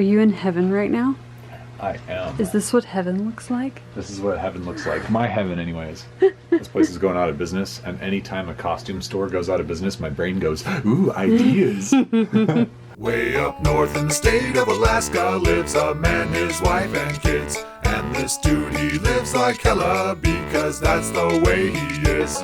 Are you in heaven right now? I am. Is this what heaven looks like? This is what heaven looks like. My heaven, anyways. This place is going out of business, and anytime a costume store goes out of business, my brain goes, ooh, ideas. Way up north in the state of Alaska lives a man, his wife, and kids. And this dude, he lives like hella because that's the way he is.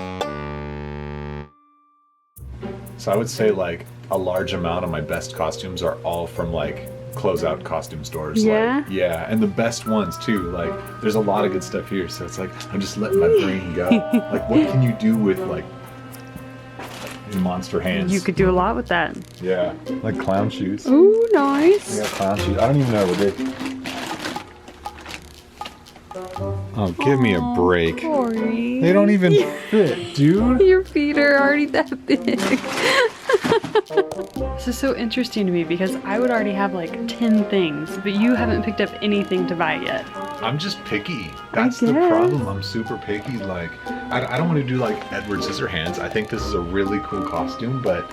So I would say like a large amount of my best costumes are all from like closeout costume stores. Yeah? Like, yeah, and the best ones too. Like there's a lot of good stuff here, so it's like I'm just letting my brain go. Like what can you do with like monster hands? You could do a lot with that. Yeah, like clown shoes. Ooh, nice. Yeah, clown shoes. I don't even know what they. Oh, give me a break. Cory. They don't even fit, dude. Your feet are already that big. This is so interesting to me because I would already have like 10 things, but you haven't picked up anything to buy yet. I'm just picky. That's the guess. problem. I'm super picky. Like, I don't want to do like Edward Scissorhands. I think this is a really cool costume, but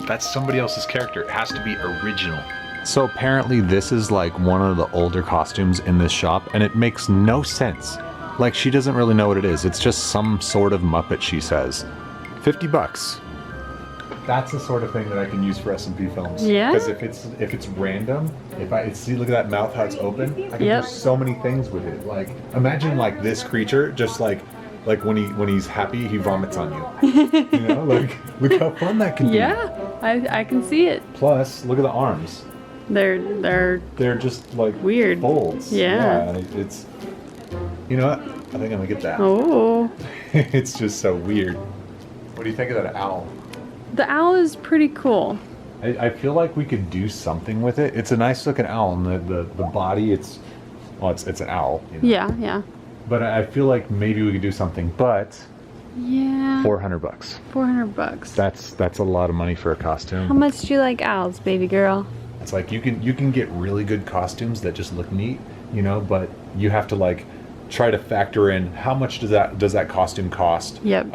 that's somebody else's character. It has to be original. So apparently this is like one of the older costumes in this shop, and it makes no sense. Like she doesn't really know what it is. It's just some sort of Muppet, she says. $50. That's the sort of thing that I can use for S&P films. Yeah? Because if it's random, see, look at that mouth, how it's open. I can do so many things with it. Like imagine like this creature, just like when he's happy, he vomits on you. You know, like look how fun that can be. Yeah, I can see it. Plus, look at the arms. They're just like weird folds. Yeah. It's, you know what? I think I'm gonna get that. Oh. It's just so weird. What do you think of that owl? The owl is pretty cool. I feel like we could do something with it. It's a nice looking owl, and the body, it's an owl. You know? Yeah. But I feel like maybe we could do something. But Yeah. $400. $400. That's a lot of money for a costume. How much do you like owls, baby girl? It's like you can get really good costumes that just look neat, you know, but you have to like try to factor in how much does that costume cost? Yep.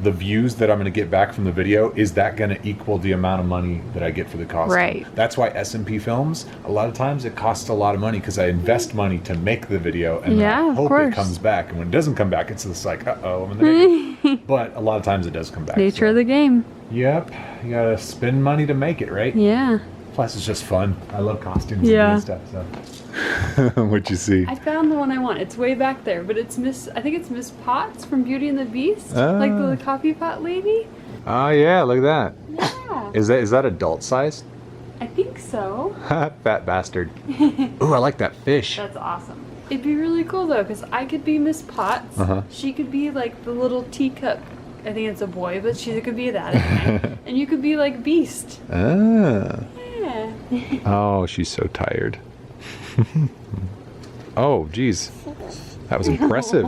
The views that I'm going to get back from the video, is that going to equal the amount of money that I get for the costume? Right. That's why S&P films, a lot of times it costs a lot of money because I invest money to make the video, and then I hope it comes back. And when it doesn't come back, it's just like, uh-oh, I'm in the negative. But a lot of times it does come back. Nature of the game. Yep. You got to spend money to make it, right? Yeah. Plus, it's just fun. I love costumes Yeah. and stuff. So, what'd you see? I found the one I want. It's way back there, but it's I think it's Miss Potts from Beauty and the Beast, like the coffee pot lady. Oh yeah, look at that. Yeah. Is that adult size? I think so. Fat bastard. Ooh, I like that fish. That's awesome. It'd be really cool though, because I could be Miss Potts. She could be like the little teacup. I think it's a boy, but she could be that. And you could be like Beast. Ah. Yeah. Oh, she's so tired. Oh, geez. That was impressive.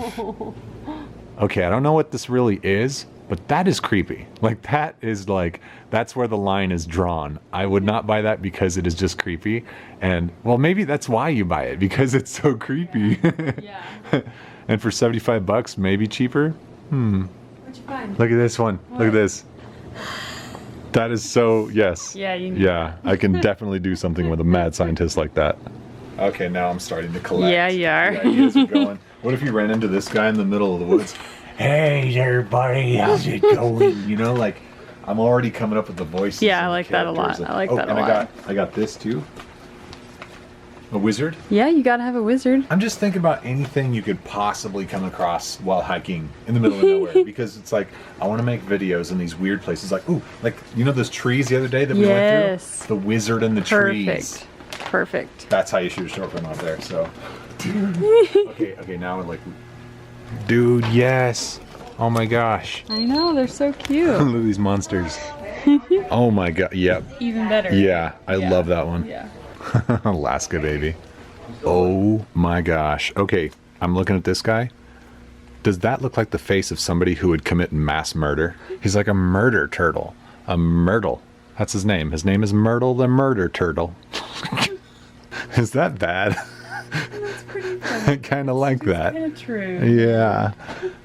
Okay, I don't know what this really is, but that is creepy. Like, that's where the line is drawn. I would not buy that because it is just creepy. And, well, maybe that's why you buy it, because it's so creepy. Yeah. And for $75, maybe cheaper? What'd you find? Look at this one. What? Look at this. That is so, yes. Yeah, you need Yeah, I can definitely do something with a mad scientist like that. Okay, now I'm starting to collect. Yeah, you are. The ideas are going. What if you ran into this guy in the middle of the woods? Hey there, buddy, how's it going? You know, like, I'm already coming up with the voices. Yeah, I like that a lot. I like that a lot. I got this too. A wizard? Yeah, you gotta have a wizard. I'm just thinking about anything you could possibly come across while hiking in the middle of nowhere, because it's like, I want to make videos in these weird places. Like, ooh, like, you know those trees the other day that we went through? The wizard and the trees. Perfect. That's how you shoot a short film out there, so. Okay, now I'm like, dude, yes. Oh my gosh. I know, they're so cute. Look at these monsters. Oh my god, yep. Even better. Yeah, I love that one. Yeah. Alaska, baby. Oh my gosh. Okay, I'm looking at this guy. Does that look like the face of somebody who would commit mass murder? He's like a murder turtle. A Myrtle. That's his name. His name is Myrtle the Murder Turtle. Is that bad? That's pretty funny. I kind of like that. Kind of true. Yeah.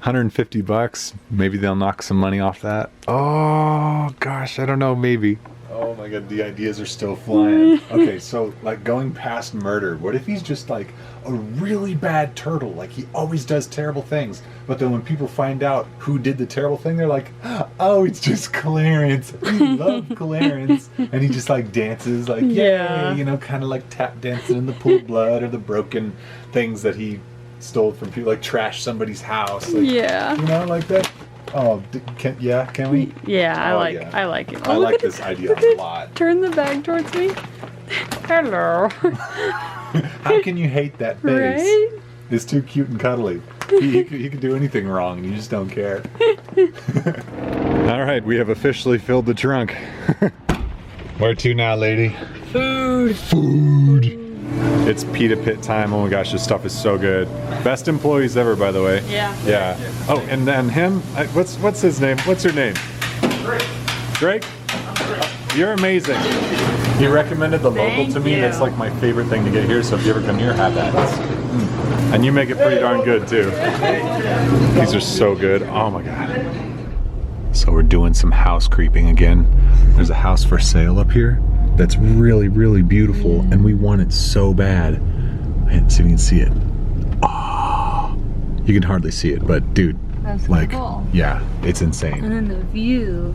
$150. Maybe they'll knock some money off that. Oh gosh, I don't know. Maybe. Oh, Oh my god, the ideas are still flying. Okay, so like going past murder, what if he's just like a really bad turtle? Like he always does terrible things, but then when people find out who did the terrible thing, they're like, oh, it's just Clarence. We love Clarence. And he just like dances like, Yeah. yay, you know, kind of like tap dancing in the pool of blood or the broken things that he stole from people, like trash somebody's house. Like, Yeah. you know, like that. Oh, can we? Yeah, I Oh, like yeah. I like it. I Oh, look like at this the- idea look a at- lot. Turn the bag towards me. Hello. How can you hate that face? Right? It's too cute and cuddly. He could do anything wrong and you just don't care. All right, we have officially filled the trunk. Where to now, lady? Food. It's pita pit time. Oh my gosh, this stuff is so good. Best employees ever, by the way. Yeah. Yeah. Oh, and then him. What's his name? What's her name? Drake. You're amazing. He recommended the local Thank to me. you. That's like my favorite thing to get here. So if you ever come here, have that. And you make it pretty darn good too. These are so good. Oh my god. So we're doing some house creeping again. There's a house for sale up here that's really, really beautiful, and we want it so bad. Let's see if you can see it. Oh, you can hardly see it, but dude, That's like, cool. yeah, it's insane. And then the view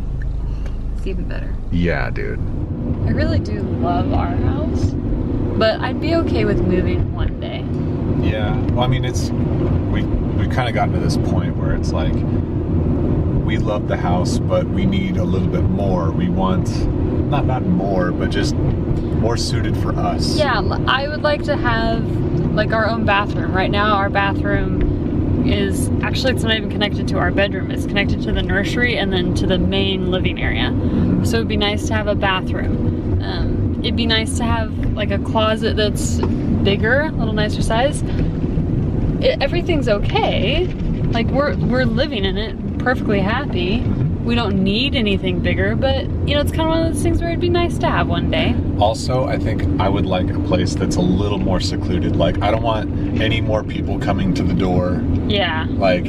is even better. Yeah, dude. I really do love our house, but I'd be okay with moving one day. Yeah, well, I mean, we've kind of gotten to this point where it's like, we love the house, but we need a little bit more. We want, not more, but just more suited for us. Yeah, I would like to have like our own bathroom. Right now our bathroom is, actually it's not even connected to our bedroom. It's connected to the nursery and then to the main living area. So it'd be nice to have a bathroom. It'd be nice to have like a closet that's bigger, a little nicer size. Everything's okay. Like we're living in it, perfectly happy. We don't need anything bigger, but you know, it's kind of one of those things where it'd be nice to have one day. Also, I think I would like a place that's a little more secluded. Like, I don't want any more people coming to the door. Yeah. Like,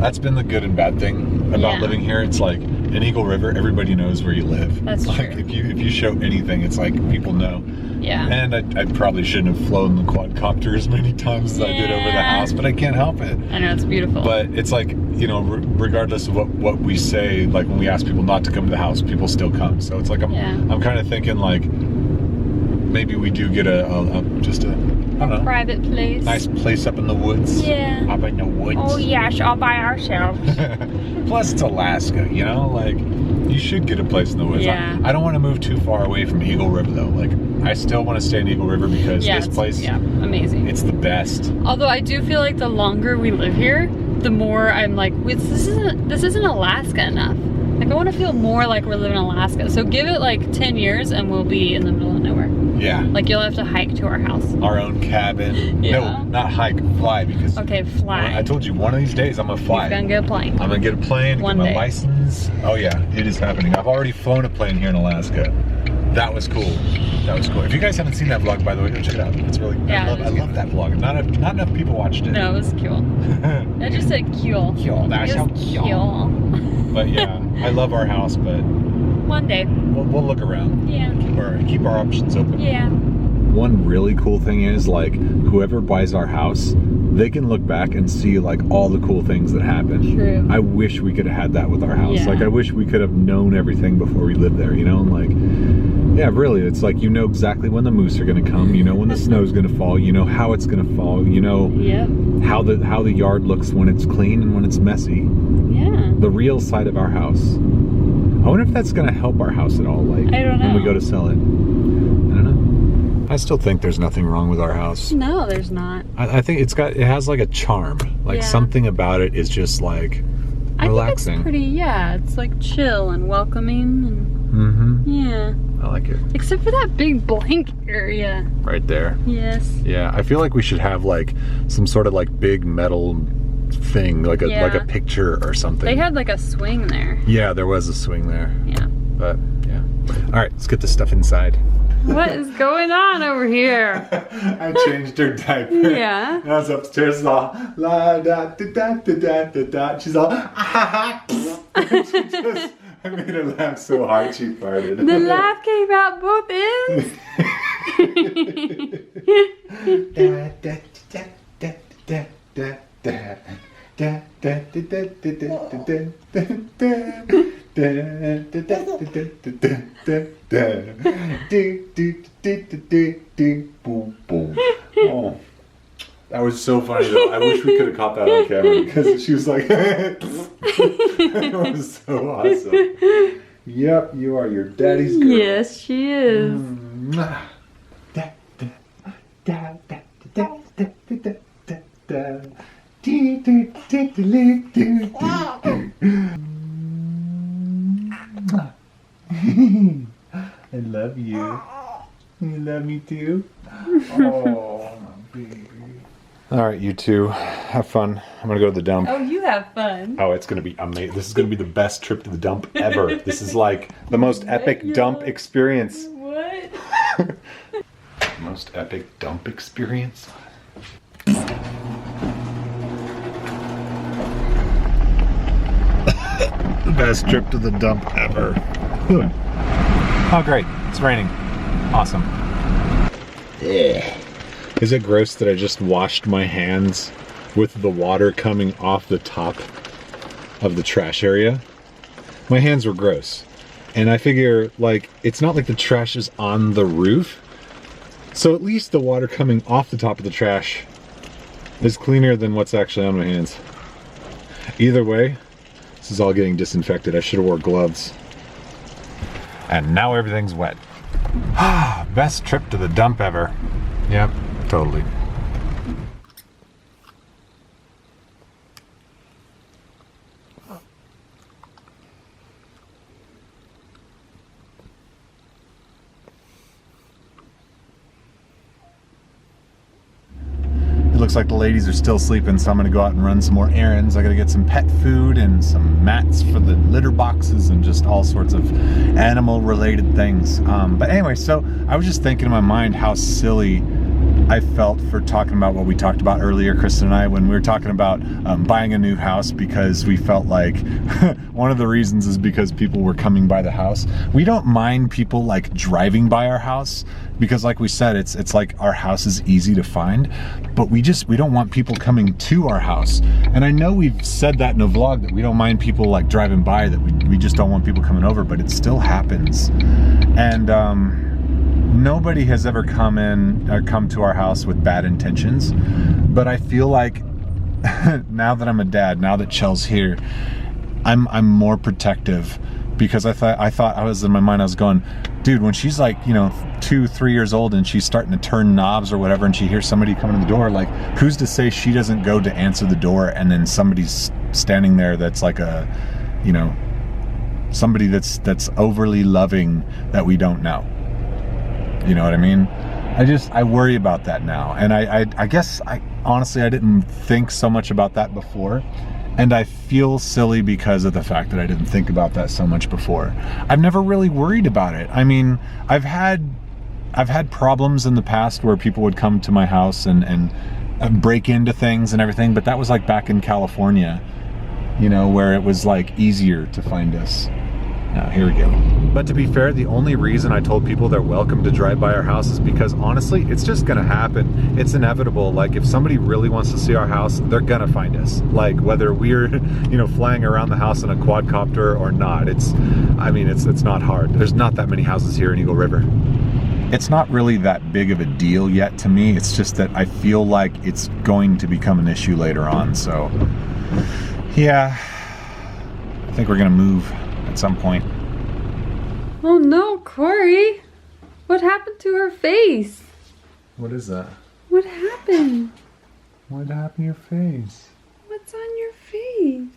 that's been the good and bad thing about Yeah. living here. It's like, in Eagle River, everybody knows where you live. That's like, true. if you show anything, it's like, people know. Yeah. And I probably shouldn't have flown the quadcopter as many times as I did over the Yeah. house, but I can't help it. I know, it's beautiful. But it's like, you know, regardless of what we say, like when we ask people not to come to the house, people still come. So it's like, I'm kind of thinking like, maybe we do get just a, I don't know, private place. nice place up in the woods. Yeah. Up in the woods. Oh yes, all by ourselves. Plus it's Alaska, you know, like you should get a place in the woods. Yeah. I don't want to move too far away from Eagle River though. Like I still want to stay in Eagle River because Yeah, this place, amazing. it's the best. Although I do feel like the longer we live here, the more I'm like, this isn't Alaska enough. Like I want to feel more like we're living in Alaska. So give it like 10 years and we'll be in the middle of nowhere. Yeah. Like you'll have to hike to our house. Our own cabin. Yeah. No, not hike, fly, because Okay, fly. I told you one of these days I'm gonna fly. He's gonna get a plane. I'm gonna get a plane, One get my day. license. Oh yeah, it is happening. I've already flown a plane here in Alaska. That was cool. That was cool. If you guys haven't seen that vlog, by the way, go check it out. It's really, Yeah, I love that vlog. Not enough people watched it. No, it was cool. I just said cool. Cool, that's It so was cool. But yeah, I love our house, but One day. we'll look around. Yeah. Keep our options open. Yeah. One really cool thing is like whoever buys our house, they can look back and see like all the cool things that happened. True. I wish we could have had that with our house. Yeah. Like I wish we could have known everything before we lived there, you know? And like, yeah, really, it's like you know exactly when the moose are gonna come, you know when the snow's gonna fall, you know how it's gonna fall, you know Yep. how the yard looks when it's clean and when it's messy. Yeah. The real side of our house. I wonder if that's gonna help our house at all, like I don't when we know. go to sell it. I don't know. I still think there's nothing wrong with our house. No, there's not. I think it has like a charm. Like Yeah. something about it is just like relaxing. I think it's pretty, yeah, it's like chill and welcoming and Mm-hmm. yeah. I like it. Except for that big blank area. Right there. Yes. Yeah, I feel like we should have like some sort of like big metal thing, like a Yeah. picture or something. They had like a swing there. Yeah, there was a swing there. Yeah. But yeah. All right, let's get this stuff inside. What is going on over here? I changed her diaper. Yeah. And I was upstairs, all la da da da da da da da. She's all ah ha ha. She just I made her laugh so hard she farted. The laugh came out both Oh, that was so funny though. I wish we could have caught that on camera because she was like, it was so awesome. Yep, you are your daddy's girl. Yes, she is. I love you. You love me too? Oh, my baby. All right, you two, have fun. I'm gonna go to the dump. Oh, you have fun. Oh, it's gonna be amazing. This is gonna be the best trip to the dump ever. This is like the most epic dump experience. What? Most epic dump experience? The best trip to the dump ever. Oh, great. It's raining. Awesome. Is it gross that I just washed my hands with the water coming off the top of the trash area? My hands were gross. And I figure, like, it's not like the trash is on the roof. So at least the water coming off the top of the trash is cleaner than what's actually on my hands. Either way, this is all getting disinfected. I should have wore gloves. And now everything's wet. Best trip to the dump ever. Yep, totally. Looks like the ladies are still sleeping, so I'm gonna go out and run some more errands. I gotta get some pet food and some mats for the litter boxes and just all sorts of animal related things. But anyway, so I was just thinking in my mind how silly I felt for talking about what we talked about earlier, Kristen and I, when we were talking about buying a new house, because we felt like one of the reasons is because people were coming by the house. We don't mind people like driving by our house because, like we said, it's like our house is easy to find, but we don't want people coming to our house. And I know we've said that in a vlog that we don't mind people like driving by, that we just don't want people coming over, but it still happens. And nobody has ever come to our house with bad intentions, but I feel like now that I'm a dad, now that Chell's here, I'm more protective, because I thought I was in my mind, I was going, dude, when she's like, you know, 2-3 years old and she's starting to turn knobs or whatever, and she hears somebody coming to the door, like, who's to say she doesn't go to answer the door and then somebody's standing there that's like a, you know, somebody that's overly loving that we don't know. You know what I mean? I worry about that now. And I guess honestly, I didn't think so much about that before. And I feel silly because of the fact that I didn't think about that so much before. I've never really worried about it. I mean, I've had problems in the past where people would come to my house and break into things and everything, but that was like back in California, you know, where it was like easier to find us. Now, here we go. But to be fair, the only reason I told people they're welcome to drive by our house is because honestly, it's just gonna happen. It's inevitable. Like, if somebody really wants to see our house, they're gonna find us. Like, whether we're, you know, flying around the house in a quadcopter or not. It's not hard. There's not that many houses here in Eagle River. It's not really that big of a deal yet to me. It's just that I feel like it's going to become an issue later on. So, yeah, I think we're gonna move at some point. Oh no, Cory! What happened to her face? What is that? What happened? What happened to your face? What's on your face?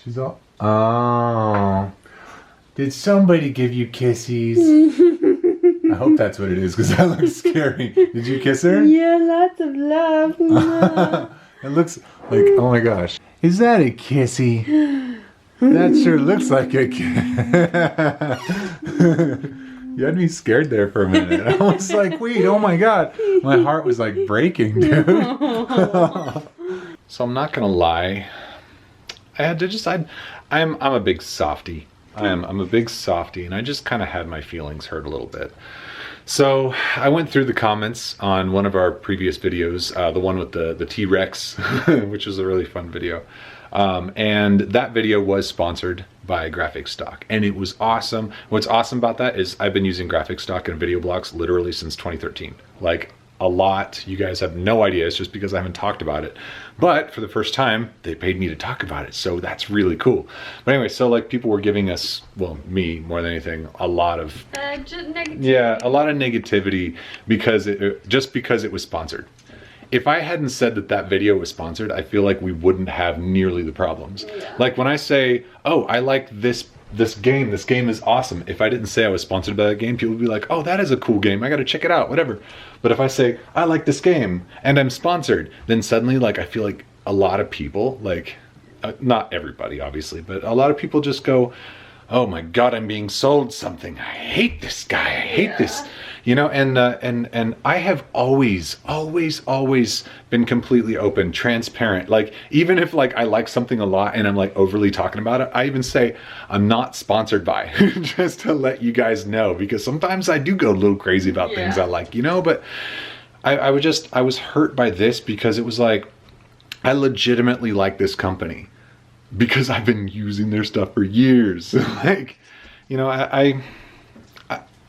She's all... Oh. Did somebody give you kisses? I hope that's what it is, because that looks scary. Did you kiss her? Yeah, lots of love. It looks like... Oh my gosh. Is that a kissy? That sure looks like a You had me scared there for a minute. I was like, wait, oh my god. My heart was like breaking, dude. So I'm not gonna lie. I'm a big softie. I'm a big softie, and I just kind of had my feelings hurt a little bit. So I went through the comments on one of our previous videos, the one with the T-Rex, which was a really fun video. And that video was sponsored by Graphic Stock, and it was awesome. What's awesome about that is I've been using Graphic Stock and video blocks literally since 2013. Like, a lot. You guys have no idea. It's just because I haven't talked about it. But for the first time, they paid me to talk about it. So that's really cool. But anyway, so like people were giving us, well, me more than anything, a lot of negativity. Yeah, a lot of negativity because just because it was sponsored. If I hadn't said that video was sponsored, I feel like we wouldn't have nearly the problems. Yeah. Like when I say, oh, I like this game is awesome. If I didn't say I was sponsored by that game, people would be like, oh, that is a cool game. I got to check it out, whatever. But if I say, I like this game and I'm sponsored, then suddenly like I feel like a lot of people, like not everybody obviously, but a lot of people just go, oh my God, I'm being sold something. I hate this guy. I hate this. You know, and I have always been completely open, transparent. Like, even if like I like something a lot and I'm like overly talking about it, I even say I'm not sponsored by, just to let you guys know, because sometimes I do go a little crazy about things I like, you know, but I was hurt by this because it was like, I legitimately like this company because I've been using their stuff for years. Like, you know,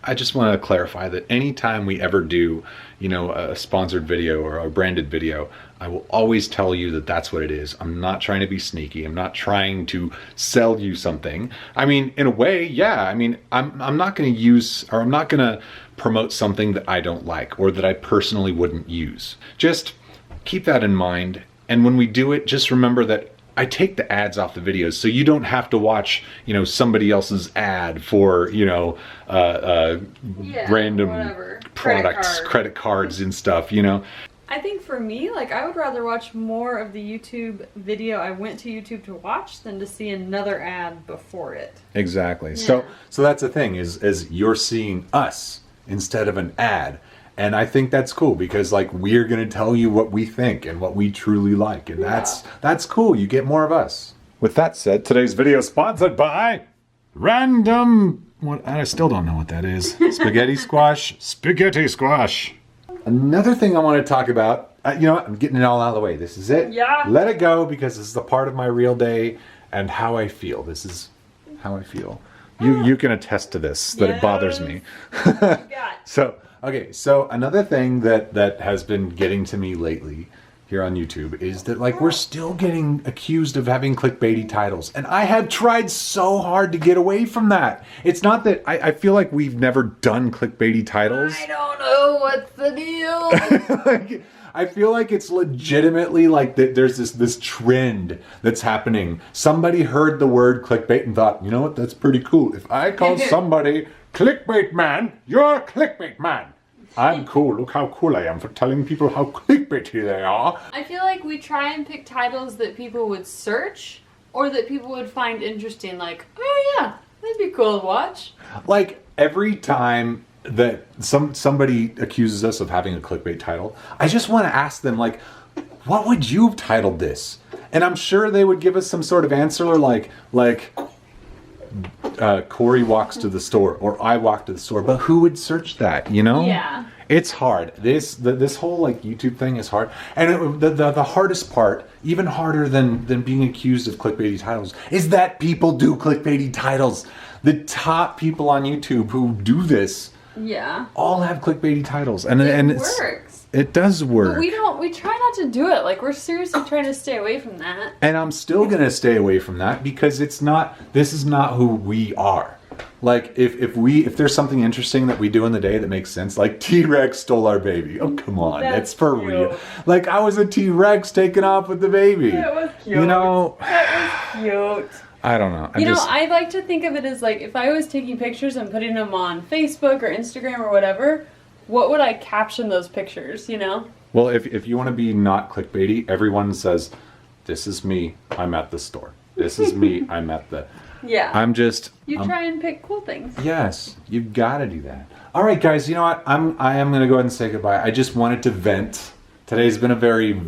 I just want to clarify that anytime we ever do, you know, a sponsored video or a branded video, I will always tell you that that's what it is. I'm not trying to be sneaky. I'm not trying to sell you something. I mean, in a way, yeah. I mean, I'm not going to use, or I'm not going to promote something that I don't like or that I personally wouldn't use. Just keep that in mind. And when we do it, just remember that I take the ads off the videos, so you don't have to watch, you know, somebody else's ad for, you know, random whatever. products, credit cards and stuff, you know. I think for me, like, I would rather watch more of the YouTube video I went to YouTube to watch than to see another ad before it. Exactly. Yeah. So that's the thing is you're seeing us instead of an ad. And I think that's cool because like we're gonna tell you what we think and what we truly like, and that's cool. You get more of us. With that said, today's video is sponsored by Random. What, I still don't know what that is. Spaghetti squash. Spaghetti squash. Another thing I want to talk about. You know what? I'm getting it all out of the way. This is it. Yeah. Let it go because this is the part of my real day and how I feel. This is how I feel. You can attest to this that it bothers me. So. Okay, so another thing that has been getting to me lately here on YouTube is that like we're still getting accused of having clickbaity titles. And I have tried so hard to get away from that. It's not that I feel like we've never done clickbaity titles. I don't know what's the deal. Like, I feel like it's legitimately like there's this trend that's happening. Somebody heard the word clickbait and thought, you know what, that's pretty cool. If I call somebody clickbait man, you're a clickbait man. I'm cool. Look how cool I am for telling people how clickbaity they are. I feel like we try and pick titles that people would search or that people would find interesting. Like, oh yeah, that'd be cool to watch. Like every time that somebody accuses us of having a clickbait title, I just want to ask them like, what would you have titled this? And I'm sure they would give us some sort of answer like Cory walks to the store or I walk to the store, but who would search that, you know? Yeah. It's hard. This whole like YouTube thing is hard. And the hardest part, even harder than being accused of clickbaity titles, is that people do clickbaity titles. The top people on YouTube who do this all have clickbaity titles. And it works. It does work. But we try not to do it. Like, we're seriously trying to stay away from that. And I'm still going to stay away from that because this is not who we are. Like, if there's something interesting that we do in the day that makes sense, like T-Rex stole our baby. Oh, come on. That's for cute. Real. Like, I was a T-Rex taking off with the baby. That was cute. You know? That was cute. I don't know. I like to think of it as like, if I was taking pictures and putting them on Facebook or Instagram or whatever, what would I caption those pictures, you know? Well, if you want to be not clickbaity, everyone says, this is me, I'm at the store. This is me, I'm at the... Yeah. You try and pick cool things. Yes, you've got to do that. All right, guys, you know what? I am going to go ahead and say goodbye. I just wanted to vent. Today's been a very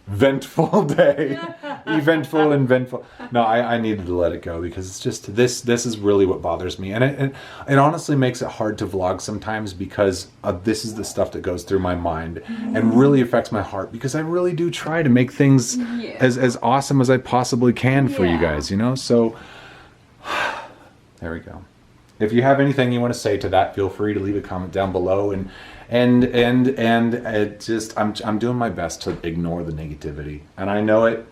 ventful day. eventful and vengeful. No, I needed to let it go because it's just this is really what bothers me, and it honestly makes it hard to vlog sometimes because this is the stuff that goes through my mind and really affects my heart because I really do try to make things as awesome as I possibly can for you guys, you know. So there we go. If you have anything you want to say to that, feel free to leave a comment down below. And it just I'm doing my best to ignore the negativity, and I know it.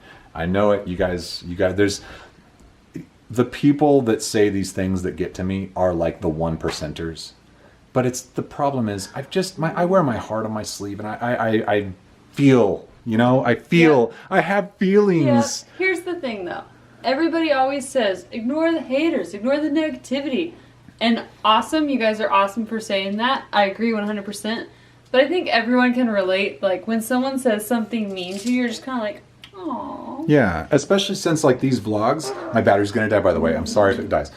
You guys. There's the people that say these things that get to me are like the 1%ers, but it's the problem is I wear my heart on my sleeve, and I feel, you know, I have feelings. Yeah. Here's the thing though. Everybody always says, ignore the haters, ignore the negativity. And awesome, you guys are awesome for saying that. I agree 100%. But I think everyone can relate. Like, when someone says something mean to you, you're just kind of like, aww. Yeah, especially since, like, these vlogs, my battery's going to die, by the way. I'm sorry if it dies.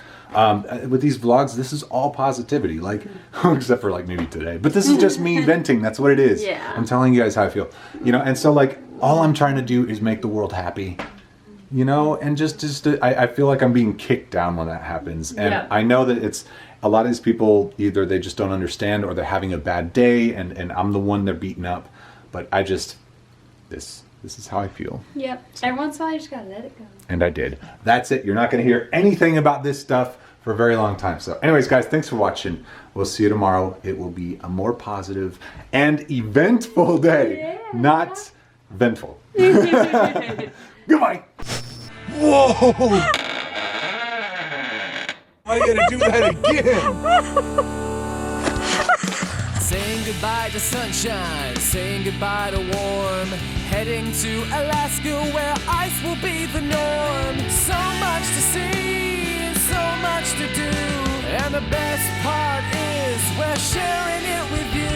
With these vlogs, this is all positivity. Like, except for, like, maybe today. But this is just me venting. That's what it is. Yeah. I'm telling you guys how I feel. You know, and so, like, all I'm trying to do is make the world happy. You know, and I feel like I'm being kicked down when that happens. And I know that it's a lot of these people, either they just don't understand or they're having a bad day and I'm the one they're beating up. But this is how I feel. Yep. Every once in a while, you just gotta let it go. And I did. That's it. You're not going to hear anything about this stuff for a very long time. So anyways, guys, thanks for watching. We'll see you tomorrow. It will be a more positive and eventful day. Yeah. Not vengeful. Goodbye. Whoa! I gotta do that again. Saying goodbye to sunshine, saying goodbye to warm. Heading to Alaska where ice will be the norm. So much to see, so much to do. And the best part is we're sharing it with you.